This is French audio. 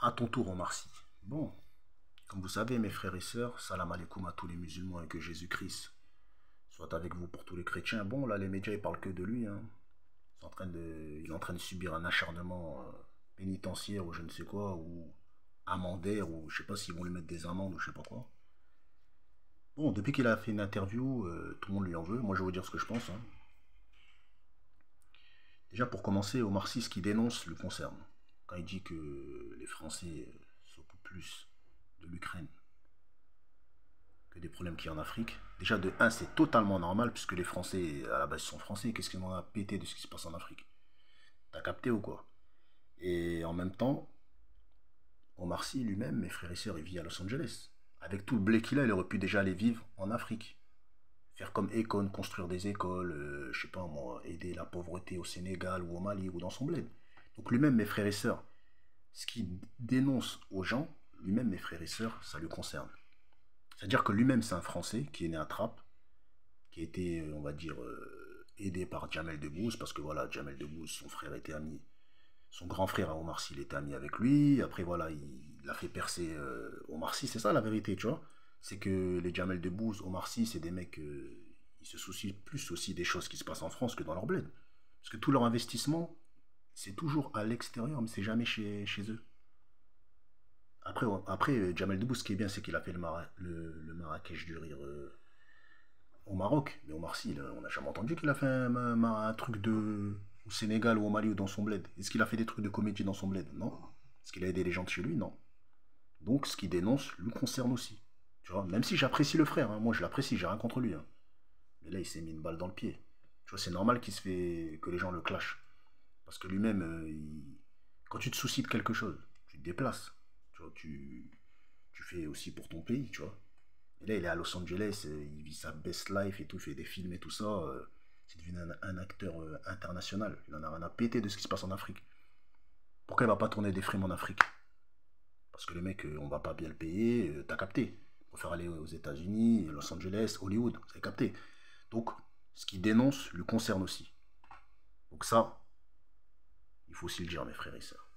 À ton tour, Omar Sy. Bon, comme vous savez, mes frères et sœurs, salam alaikum à tous les musulmans et que Jésus-Christ soit avec vous pour tous les chrétiens. Bon, là, les médias, ils parlent que de lui, hein. Il est en train de subir un acharnement pénitentiaire ou je ne sais quoi, ou amendaire, ou je sais pas s'ils vont lui mettre des amendes ou je sais pas quoi. Bon, depuis qu'il a fait une interview, tout le monde lui en veut. Moi, je vais vous dire ce que je pense, hein. Déjà, pour commencer, Omar Sy, ce qu'il dénonce lui concerne. Quand il dit que les Français s'occupent plus de l'Ukraine que des problèmes qu'il y a en Afrique. Déjà, de un, c'est totalement normal, puisque les Français, à la base, sont Français. Qu'est-ce qu'ils en a pété de ce qui se passe en Afrique? T'as capté ou quoi? Et en même temps, Omar Sy lui-même, mes frères et sœurs, il vit à Los Angeles. Avec tout le blé qu'il a, il aurait pu déjà aller vivre en Afrique. Faire comme Econ, construire des écoles, je sais pas moi, aider la pauvreté au Sénégal ou au Mali ou dans son bled. Donc lui-même, mes frères et sœurs, ce qu'il dénonce aux gens, lui-même, mes frères et sœurs, ça lui concerne. C'est-à-dire que lui-même, c'est un Français qui est né à Trappes, qui a été, on va dire, aidé par Jamel Debbouze, parce que voilà, Jamel Debbouze, son frère était ami, son grand frère à Omar Sy, il était ami avec lui. Après, voilà, il a fait percer Omar Sy, c'est ça la vérité, tu vois. C'est que les Jamel Debbouze, Omar Sy, c'est des mecs, ils se soucient plus aussi des choses qui se passent en France que dans leur bled. Parce que tout leur investissement, c'est toujours à l'extérieur, mais c'est jamais chez eux. Après, Jamel Debbouze, ce qui est bien, c'est qu'il a fait le Marrakech du rire au Maroc. Mais Omar Sy, on n'a jamais entendu qu'il a fait un truc au Sénégal ou au Mali ou dans son bled. Est-ce qu'il a fait des trucs de comédie dans son bled? Non. Est-ce qu'il a aidé les gens de chez lui? Non. Donc, ce qu'il dénonce lui concerne aussi. Tu vois, même si j'apprécie le frère, hein. Moi je l'apprécie, j'ai rien contre lui, hein. Mais là, il s'est mis une balle dans le pied. Tu vois, c'est normal que les gens le clashent. Parce que lui-même, quand tu te soucies de quelque chose, tu te déplaces. Tu vois, tu fais aussi pour ton pays, tu vois. Et là, il est à Los Angeles, il vit sa best life et tout, il fait des films et tout ça. C'est devenu un acteur international. Il en a rien à péter de ce qui se passe en Afrique. Pourquoi il va pas tourner des films en Afrique? Parce que le mec, on va pas bien le payer, t'as capté. Il faut faire aller aux États-Unis, Los Angeles, Hollywood, vous avez capté. Donc, ce qu'il dénonce lui concerne aussi. Donc ça, il faut aussi le dire, mes frères et sœurs.